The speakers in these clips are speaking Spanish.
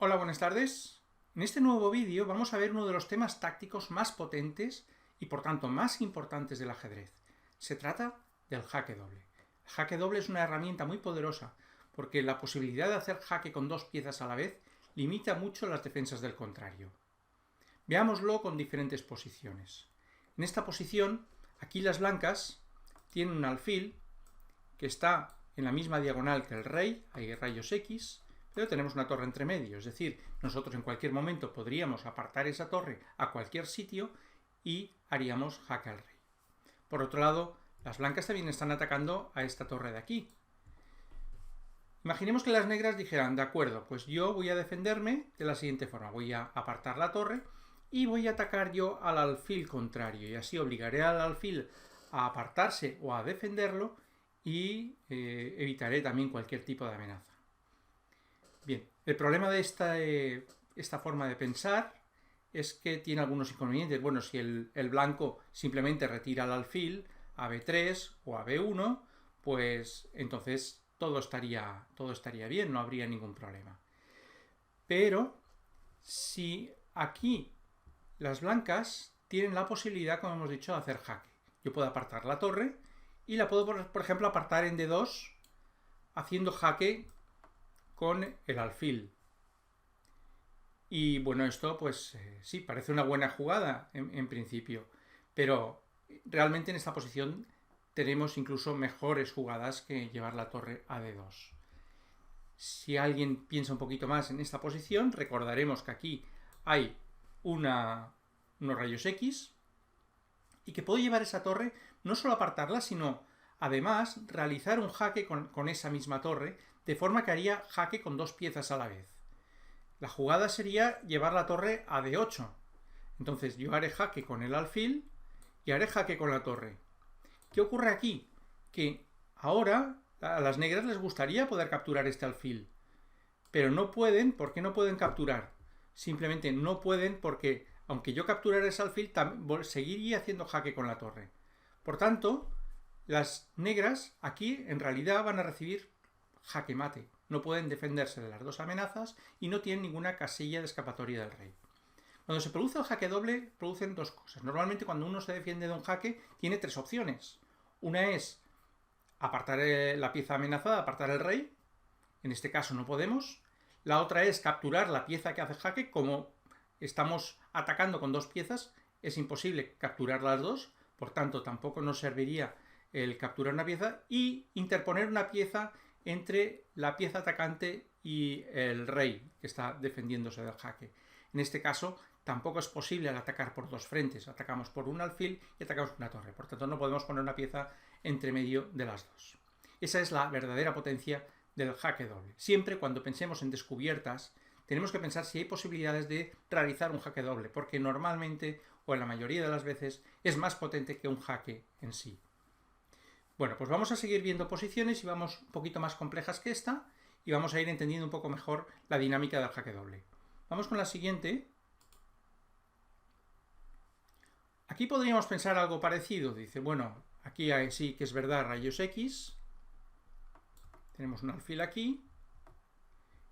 Hola, buenas tardes. En este nuevo vídeo vamos a ver uno de los temas tácticos más potentes y por tanto más importantes del ajedrez. Se trata del jaque doble. El jaque doble es una herramienta muy poderosa porque la posibilidad de hacer jaque con dos piezas a la vez limita mucho las defensas del contrario. Veámoslo con diferentes posiciones. En esta posición, aquí las blancas tienen un alfil que está en la misma diagonal que el rey, hay rayos X, pero tenemos una torre entre medio, es decir, nosotros en cualquier momento podríamos apartar esa torre a cualquier sitio y haríamos jaque al rey. Por otro lado, las blancas también están atacando a esta torre de aquí. Imaginemos que las negras dijeran, de acuerdo, pues yo voy a defenderme de la siguiente forma, voy a apartar la torre y voy a atacar yo al alfil contrario y así obligaré al alfil a apartarse o a defenderlo y evitaré también cualquier tipo de amenaza. Bien, el problema de esta forma de pensar es que tiene algunos inconvenientes. Bueno, si el blanco simplemente retira el alfil a B3 o a B1, pues entonces todo estaría bien, no habría ningún problema. Pero si aquí las blancas tienen la posibilidad, como hemos dicho, de hacer jaque. Yo puedo apartar la torre y la puedo, por ejemplo, apartar en D2 haciendo jaque con el alfil. Y bueno, esto pues sí, parece una buena jugada en principio, pero realmente en esta posición tenemos incluso mejores jugadas que llevar la torre a D2. Si alguien piensa un poquito más en esta posición, recordaremos que aquí hay unos rayos X y que puedo llevar esa torre, no solo apartarla, sino además realizar un jaque con esa misma torre, de forma que haría jaque con dos piezas a la vez. La jugada sería llevar la torre a D8. Entonces yo haré jaque con el alfil y haré jaque con la torre. ¿Qué ocurre aquí? Que ahora a las negras les gustaría poder capturar este alfil, pero no pueden. ¿Por qué no pueden capturar? Simplemente no pueden porque, aunque yo capturara ese alfil, seguiría haciendo jaque con la torre. Por tanto, las negras aquí en realidad van a recibir jaque mate. No pueden defenderse de las dos amenazas y no tienen ninguna casilla de escapatoria del rey. Cuando se produce el jaque doble, producen dos cosas. Normalmente cuando uno se defiende de un jaque, tiene tres opciones. Una es apartar la pieza amenazada, apartar el rey. En este caso no podemos. La otra es capturar la pieza que hace jaque. Como estamos atacando con dos piezas, es imposible capturar las dos. Por tanto, tampoco nos serviría el capturar una pieza y interponer una pieza entre la pieza atacante y el rey que está defendiéndose del jaque. En este caso, tampoco es posible al atacar por dos frentes. Atacamos por un alfil y atacamos por una torre. Por tanto, no podemos poner una pieza entre medio de las dos. Esa es la verdadera potencia del jaque doble. Siempre cuando pensemos en descubiertas, tenemos que pensar si hay posibilidades de realizar un jaque doble, porque normalmente, o en la mayoría de las veces, es más potente que un jaque en sí. Bueno, pues vamos a seguir viendo posiciones y vamos un poquito más complejas que esta y vamos a ir entendiendo un poco mejor la dinámica del jaque doble. Vamos con la siguiente. Aquí podríamos pensar algo parecido. Dice, bueno, aquí sí que es verdad rayos X. Tenemos un alfil aquí.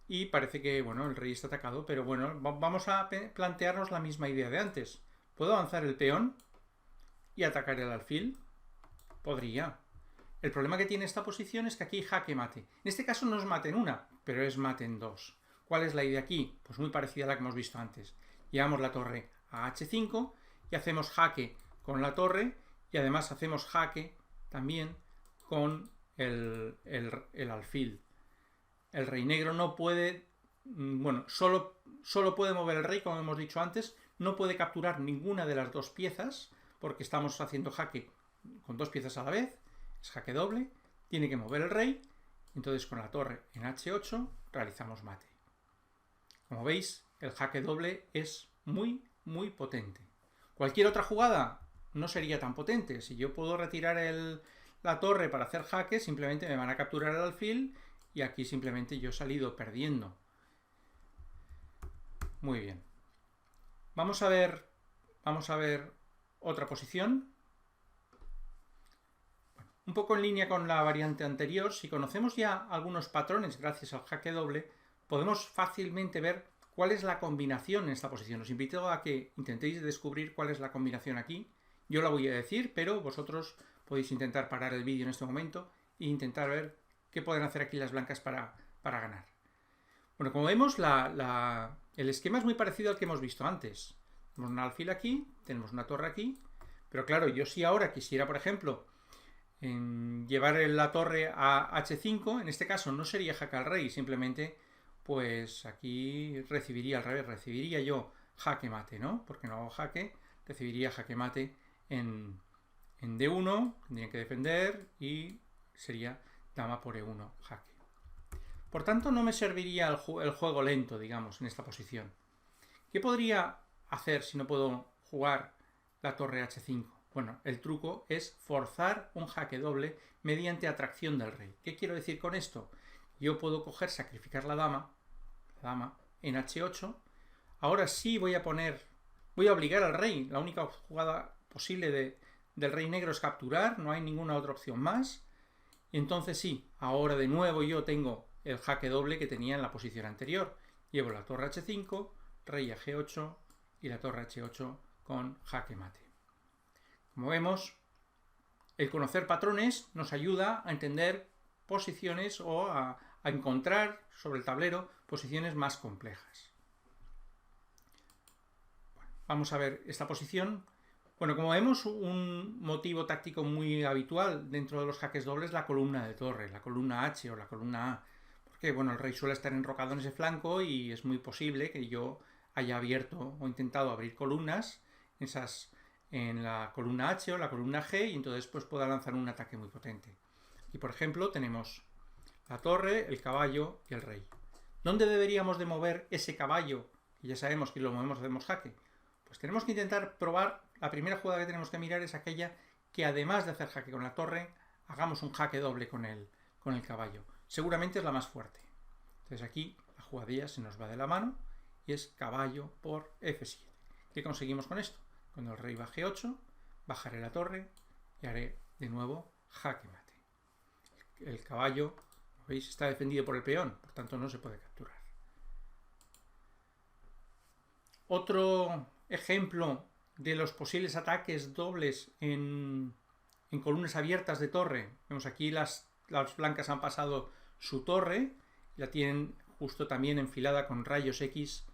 Y parece que, bueno, el rey está atacado, pero bueno, vamos a plantearnos la misma idea de antes. ¿Puedo avanzar el peón y atacar el alfil? Podría. El problema que tiene esta posición es que aquí jaque mate. En este caso no es mate en una, pero es mate en dos. ¿Cuál es la idea aquí? Pues muy parecida a la que hemos visto antes. Llevamos la torre a H5 y hacemos jaque con la torre y además hacemos jaque también con el alfil. El rey negro no puede, bueno, solo puede mover el rey, como hemos dicho antes, no puede capturar ninguna de las dos piezas porque estamos haciendo jaque con dos piezas a la vez. Es jaque doble, tiene que mover el rey, entonces con la torre en H8 realizamos mate. Como veis, el jaque doble es muy, muy potente. Cualquier otra jugada no sería tan potente. Si yo puedo retirar la torre para hacer jaque, simplemente me van a capturar el alfil y aquí simplemente yo he salido perdiendo. Muy bien. Vamos a ver otra posición. Un poco en línea con la variante anterior, si conocemos ya algunos patrones gracias al jaque doble, podemos fácilmente ver ¿Cuál es la combinación en esta posición? Os invito a que intentéis descubrir cuál es la combinación aquí. Yo la voy a decir, pero vosotros podéis intentar parar el vídeo en este momento e intentar ver qué pueden hacer aquí las blancas para ganar. Bueno, como vemos, el esquema es muy parecido al que hemos visto antes. Tenemos un alfil aquí, tenemos una torre aquí, pero claro, yo si ahora quisiera, por ejemplo, llevar la torre a h5, en este caso no sería jaque al rey, simplemente pues aquí recibiría al revés, recibiría yo jaque mate, ¿no? Porque no hago jaque, recibiría jaque mate en d1, tendrían que defender y sería dama por e1, jaque. Por tanto, no me serviría el juego lento, digamos, en esta posición. ¿Qué podría hacer si no puedo jugar la torre h5? Bueno, el truco es forzar un jaque doble mediante atracción del rey. ¿Qué quiero decir con esto? Yo puedo coger, sacrificar la dama en h8. Ahora sí voy a obligar al rey. La única jugada posible del rey negro es capturar, no hay ninguna otra opción más. Y entonces sí, ahora de nuevo yo tengo el jaque doble que tenía en la posición anterior. Llevo la torre h5, rey a g8 y la torre h8 con jaque mate. Como vemos, el conocer patrones nos ayuda a entender posiciones o a encontrar sobre el tablero posiciones más complejas. Vamos a ver esta posición. Bueno, como vemos, un motivo táctico muy habitual dentro de los jaques dobles es la columna de torre, la columna H o la columna A. Porque bueno, el rey suele estar enrocado en ese flanco y es muy posible que yo haya abierto o intentado abrir columnas en la columna H o la columna G y entonces pues pueda lanzar un ataque muy potente. Aquí, por ejemplo, tenemos la torre, el caballo y el rey. ¿Dónde deberíamos de mover ese caballo? Que ya sabemos que lo movemos, hacemos jaque. Pues tenemos que intentar probar, la primera jugada que tenemos que mirar es aquella que además de hacer jaque con la torre, hagamos un jaque doble con el caballo. Seguramente es la más fuerte. Entonces aquí la jugadilla se nos va de la mano y es caballo por f7. ¿Qué conseguimos con esto? Cuando el rey va a g8, bajaré la torre y haré de nuevo jaque mate. El caballo, ¿veis? Está defendido por el peón, por tanto no se puede capturar. Otro ejemplo de los posibles ataques dobles en columnas abiertas de torre. Vemos aquí las blancas han pasado su torre y la tienen justo también enfilada con rayos X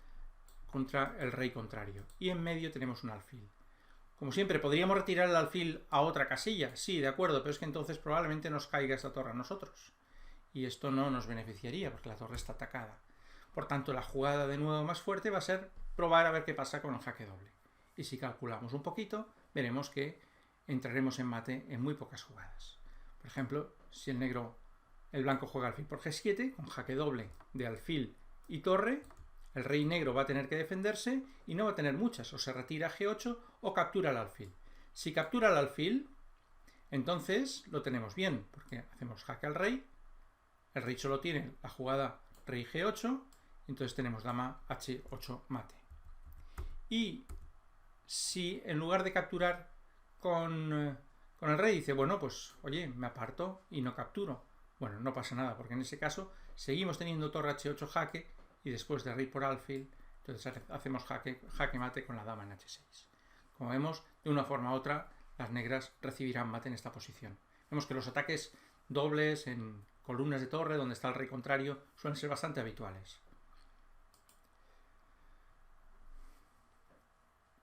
contra el rey contrario. Y en medio tenemos un alfil. Como siempre, ¿podríamos retirar el alfil a otra casilla? Sí, de acuerdo, pero es que entonces probablemente nos caiga esta torre a nosotros. Y esto no nos beneficiaría porque la torre está atacada. Por tanto, la jugada de nuevo más fuerte va a ser probar a ver qué pasa con el jaque doble. Y si calculamos un poquito, veremos que entraremos en mate en muy pocas jugadas. Por ejemplo, si el blanco juega alfil por g7, con jaque doble de alfil y torre, el rey negro va a tener que defenderse y no va a tener muchas, o se retira a g8 o captura el alfil. Si captura el alfil, entonces lo tenemos bien, porque hacemos jaque al rey, el rey solo tiene la jugada rey g8, entonces tenemos dama h8 mate. Y si en lugar de capturar con el rey dice, bueno, pues oye, me aparto y no capturo, bueno, no pasa nada, porque en ese caso seguimos teniendo torre h8 jaque y después de rey por alfil, entonces hacemos jaque mate con la dama en h6. Como vemos, de una forma u otra, las negras recibirán mate en esta posición. Vemos que los ataques dobles en columnas de torre, donde está el rey contrario, suelen ser bastante habituales.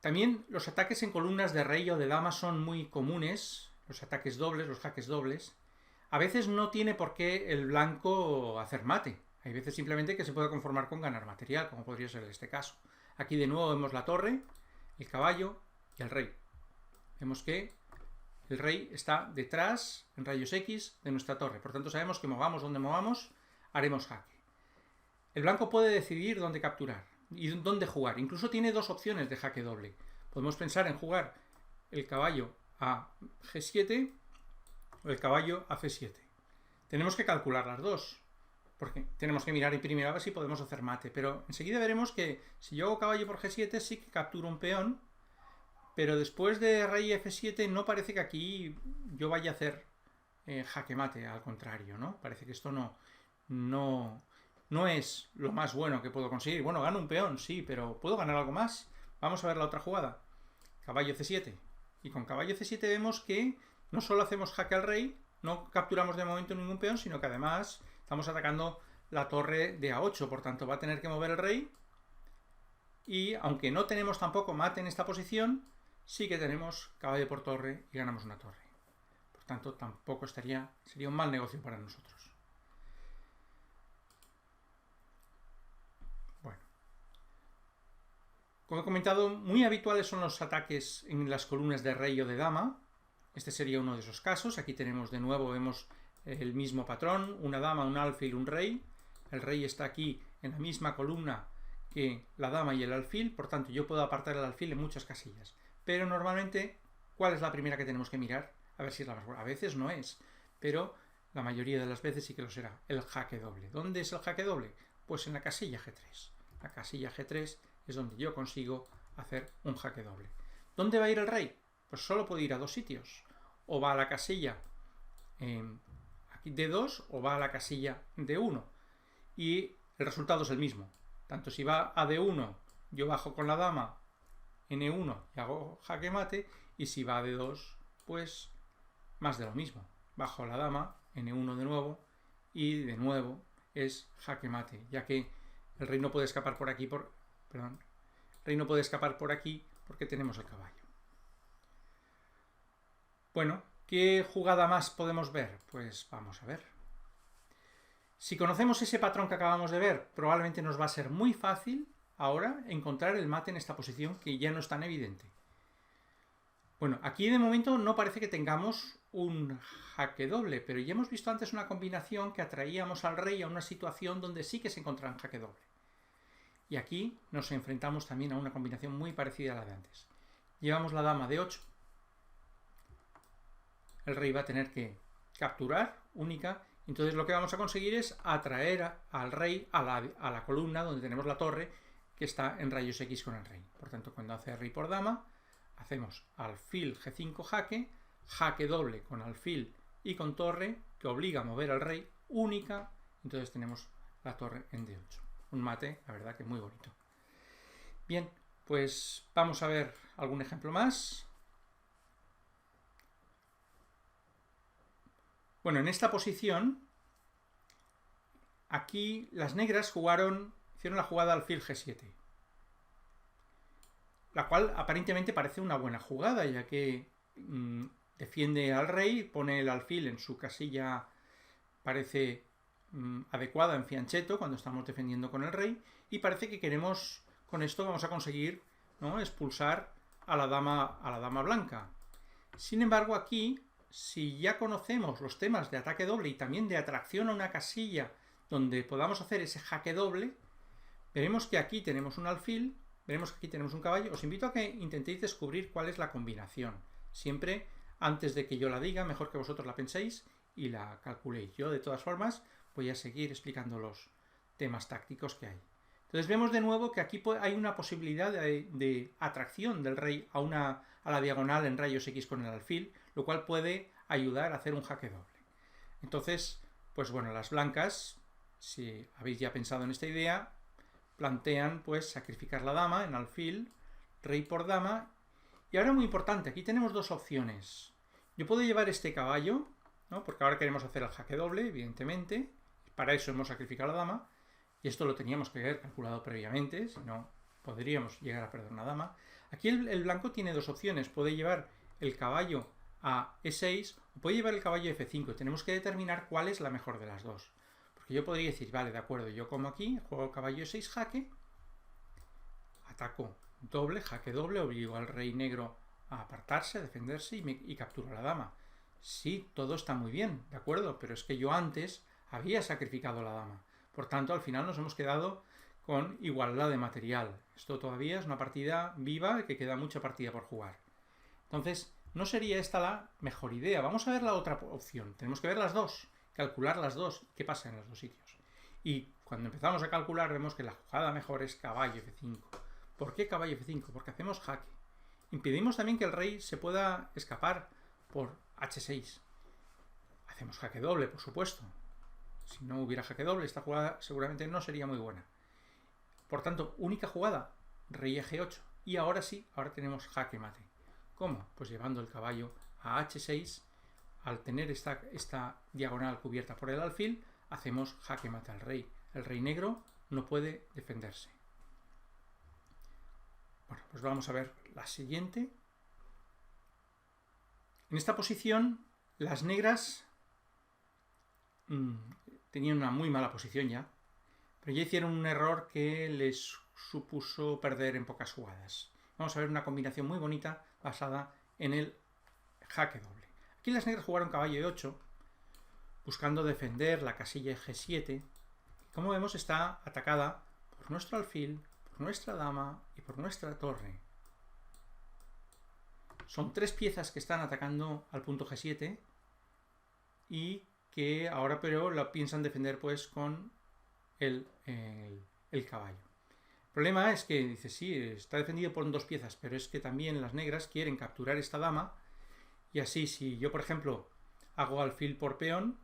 También los ataques en columnas de rey o de dama son muy comunes, los ataques dobles, los jaques dobles. A veces no tiene por qué el blanco hacer mate. Hay veces simplemente que se puede conformar con ganar material, como podría ser en este caso. Aquí de nuevo vemos la torre, el caballo y el rey. Vemos que el rey está detrás, en rayos X, de nuestra torre. Por tanto, sabemos que movamos donde movamos, haremos jaque. El blanco puede decidir dónde capturar y dónde jugar. Incluso tiene dos opciones de jaque doble. Podemos pensar en jugar el caballo a G7 o el caballo a F7. Tenemos que calcular las dos, porque tenemos que mirar en primera a ver si podemos hacer mate. Pero enseguida veremos que si yo hago caballo por G7 sí que capturo un peón, pero después de rey F7 no parece que aquí yo vaya a hacer jaque mate, al contrario, ¿no? Parece que esto no no es lo más bueno que puedo conseguir. Bueno, gano un peón, sí, pero ¿puedo ganar algo más? Vamos a ver la otra jugada. Caballo C7. Y con caballo C7 vemos que no solo hacemos jaque al rey, no capturamos de momento ningún peón, sino que además estamos atacando la torre de A8, por tanto va a tener que mover el rey. Y aunque no tenemos tampoco mate en esta posición, sí que tenemos caballo por torre y ganamos una torre. Por tanto, tampoco sería un mal negocio para nosotros. Bueno, como he comentado, muy habituales son los ataques en las columnas de rey o de dama. Este sería uno de esos casos. Aquí tenemos de nuevo, vemos el mismo patrón, una dama, un alfil, un rey. El rey está aquí en la misma columna que la dama y el alfil, por tanto yo puedo apartar el alfil en muchas casillas. Pero normalmente, ¿cuál es la primera que tenemos que mirar? A ver si es la más buena. A veces no es, pero la mayoría de las veces sí que lo será. El jaque doble. ¿Dónde es el jaque doble? Pues en la casilla G3. La casilla G3 es donde yo consigo hacer un jaque doble. ¿Dónde va a ir el rey? Pues solo puede ir a dos sitios. O va a la casilla aquí D2 o va a la casilla D1. Y el resultado es el mismo. Tanto si va a D1, yo bajo con la dama N1 y hago jaque mate, y si va a D2, pues más de lo mismo. Bajo la dama, N1 de nuevo, y de nuevo es jaque mate, ya que el rey no puede escapar por aquí, el rey no puede escapar por aquí porque tenemos el caballo. Bueno, ¿qué jugada más podemos ver? Pues vamos a ver. Si conocemos ese patrón que acabamos de ver, probablemente nos va a ser muy fácil ahora encontrar el mate en esta posición que ya no es tan evidente. Bueno, aquí de momento no parece que tengamos un jaque doble, pero ya hemos visto antes una combinación que atraíamos al rey a una situación donde sí que se encontraba en jaque doble. Y aquí nos enfrentamos también a una combinación muy parecida a la de antes. Llevamos la dama de 8. El rey va a tener que capturar, única. Entonces lo que vamos a conseguir es atraer al rey a la columna donde tenemos la torre que está en rayos X con el rey. Por tanto, cuando hace rey por dama, hacemos alfil G5 jaque, jaque doble con alfil y con torre, que obliga a mover al rey, única. Entonces tenemos la torre en D8. Un mate, la verdad que muy bonito. Bien, pues vamos a ver algún ejemplo más. Bueno, en esta posición, aquí las negras hicieron la jugada alfil G7, la cual aparentemente parece una buena jugada, ya que defiende al rey, pone el alfil en su casilla, parece adecuada en fianchetto cuando estamos defendiendo con el rey, y parece que queremos, con esto vamos a conseguir, ¿no?, expulsar a la dama blanca. Sin embargo, aquí, si ya conocemos los temas de ataque doble y también de atracción a una casilla donde podamos hacer ese jaque doble, veremos que aquí tenemos un alfil, veremos que aquí tenemos un caballo. Os invito a que intentéis descubrir cuál es la combinación. Siempre, antes de que yo la diga, mejor que vosotros la penséis y la calculéis. Yo, de todas formas, voy a seguir explicando los temas tácticos que hay. Entonces vemos de nuevo que aquí hay una posibilidad de atracción del rey a la diagonal en rayos X con el alfil, lo cual puede ayudar a hacer un jaque doble. Entonces, pues bueno, las blancas, si habéis ya pensado en esta idea, plantean pues sacrificar la dama en alfil, rey por dama. Y ahora muy importante, aquí tenemos dos opciones. Yo puedo llevar este caballo, ¿no?, porque ahora queremos hacer el jaque doble, evidentemente. Para eso hemos sacrificado la dama. Y esto lo teníamos que haber calculado previamente, si no podríamos llegar a perder una dama. Aquí el blanco tiene dos opciones. Puede llevar el caballo a E6 o puede llevar el caballo a F5. Tenemos que determinar cuál es la mejor de las dos. Porque yo podría decir, vale, de acuerdo, yo como aquí, juego el caballo E6 jaque, ataco doble, jaque doble, obligo al rey negro a apartarse, a defenderse y capturo a la dama. Sí, todo está muy bien, de acuerdo, pero es que yo antes había sacrificado a la dama. Por tanto, al final nos hemos quedado con igualdad de material. Esto todavía es una partida viva, que queda mucha partida por jugar. Entonces, no sería esta la mejor idea. Vamos a ver la otra opción. Tenemos que ver las dos, calcular las dos, qué pasa en los dos sitios. Y cuando empezamos a calcular vemos que la jugada mejor es caballo F5. ¿Por qué caballo F5? Porque hacemos jaque. Impedimos también que el rey se pueda escapar por H6. Hacemos jaque doble, por supuesto. Si no hubiera jaque doble, esta jugada seguramente no sería muy buena. Por tanto, única jugada, rey a G8. Y ahora sí, ahora tenemos jaque mate. ¿Cómo? Pues llevando el caballo a H6. Al tener esta diagonal cubierta por el alfil, hacemos jaque mate al rey. El rey negro no puede defenderse. Bueno, pues vamos a ver la siguiente. En esta posición, las negras tenían una muy mala posición ya, pero ya hicieron un error que les supuso perder en pocas jugadas. Vamos a ver una combinación muy bonita basada en el jaque doble. Aquí las negras jugaron caballo E8, buscando defender la casilla G7. Como vemos, está atacada por nuestro alfil, por nuestra dama y por nuestra torre. Son tres piezas que están atacando al punto G7 y que ahora pero la piensan defender pues con el caballo. El problema es que dice, sí, está defendido por dos piezas, pero es que también las negras quieren capturar esta dama y así si yo, por ejemplo, hago alfil por peón,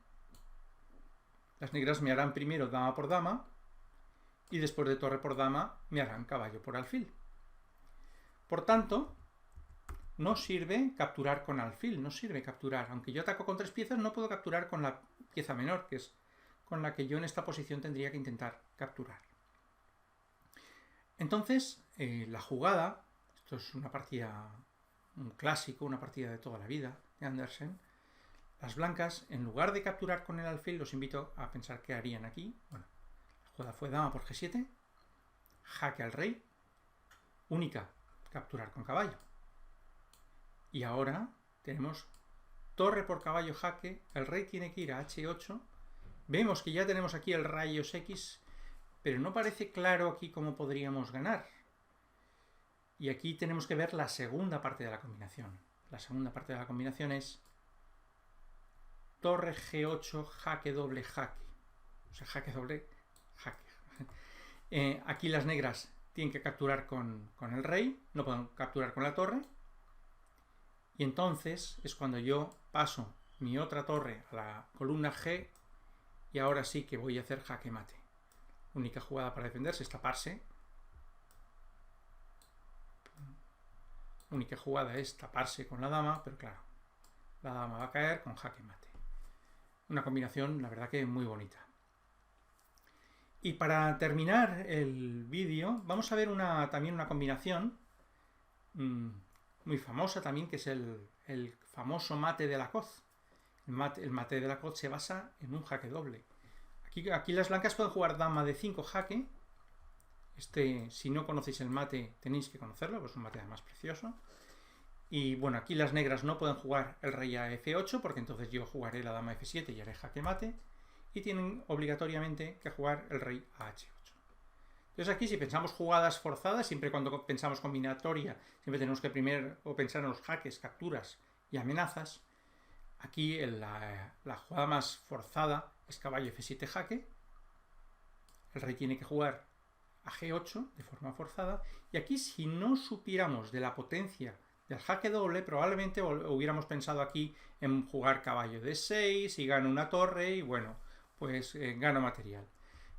las negras me harán primero dama por dama y después de torre por dama me harán caballo por alfil. Por tanto, no sirve capturar con alfil, no sirve capturar. Aunque yo ataco con tres piezas, no puedo capturar con la pieza menor, que es con la que yo en esta posición tendría que intentar capturar. Entonces, la jugada, esto es una partida, un clásico, una partida de toda la vida de Andersen. Las blancas, en lugar de capturar con el alfil, los invito a pensar qué harían aquí. Bueno, la jugada fue dama por G7, jaque al rey, única, capturar con caballo. Y ahora tenemos torre por caballo jaque, el rey tiene que ir a H8. Vemos que ya tenemos aquí el rayos X, pero no parece claro aquí cómo podríamos ganar. Y aquí tenemos que ver la segunda parte de la combinación. La segunda parte de la combinación es torre G8, jaque doble jaque. O sea, jaque doble jaque. Aquí las negras tienen que capturar con el rey, no pueden capturar con la torre. Y entonces es cuando yo paso mi otra torre a la columna G y ahora sí que voy a hacer jaque mate. Única jugada para defenderse es taparse. Única jugada es taparse con la dama, pero claro, la dama va a caer con jaque mate. Una combinación, la verdad que muy bonita. Y para terminar el vídeo, vamos a ver también una combinación muy famosa también, que es el famoso mate de Lacoste. El mate de Lacoste se basa en un jaque doble. Aquí las blancas pueden jugar dama de 5 jaque. Si no conocéis el mate, tenéis que conocerlo, pues es un mate además precioso. Y bueno, aquí las negras no pueden jugar el rey a F8, porque entonces yo jugaré la dama a F7 y haré jaque mate. Y tienen obligatoriamente que jugar el rey a H8. Entonces aquí si pensamos jugadas forzadas, siempre cuando pensamos combinatoria, siempre tenemos que primero pensar en los jaques, capturas y amenazas. Aquí la jugada más forzada es caballo F7 jaque. El rey tiene que jugar a G8 de forma forzada. Y aquí si no supiéramos de la potencia del jaque doble, probablemente hubiéramos pensado aquí en jugar caballo D6 y gano una torre y bueno, pues gano material.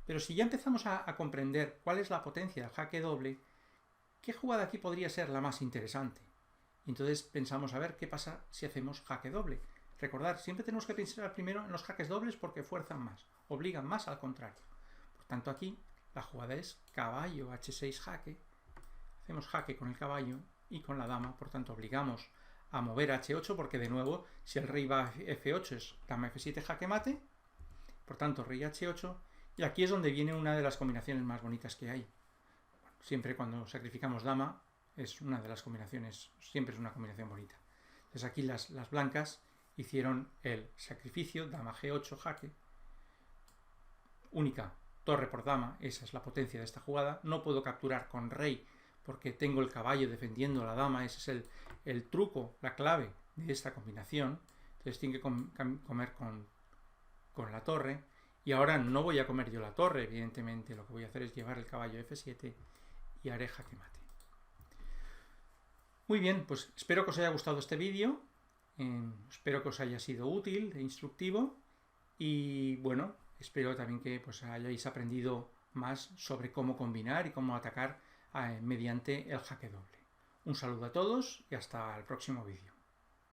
Pero si ya empezamos a comprender cuál es la potencia del jaque doble, ¿qué jugada aquí podría ser la más interesante? Y entonces pensamos a ver qué pasa si hacemos jaque doble. Recordad, siempre tenemos que pensar primero en los jaques dobles porque fuerzan más, obligan más al contrario. Por tanto aquí la jugada es caballo H6 jaque. Hacemos jaque con el caballo y con la dama, por tanto obligamos a mover a H8 porque de nuevo si el rey va a F8 es dama F7 jaque mate. Por tanto rey H8. Y aquí es donde viene una de las combinaciones más bonitas que hay. Bueno, siempre cuando sacrificamos dama es una de las combinaciones, siempre es una combinación bonita. Entonces aquí las blancas hicieron el sacrificio, dama G8 jaque, única torre por dama, esa es la potencia de esta jugada. No puedo capturar con rey porque tengo el caballo defendiendo a la dama, ese es el truco, la clave de esta combinación. Entonces tiene que comer con la torre. Y ahora no voy a comer yo la torre, evidentemente. Lo que voy a hacer es llevar el caballo a F7 y haré jaque mate. Muy bien, pues espero que os haya gustado este vídeo. Espero que os haya sido útil e instructivo. Y bueno, espero también que pues, hayáis aprendido más sobre cómo combinar y cómo atacar mediante el jaque doble. Un saludo a todos y hasta el próximo vídeo.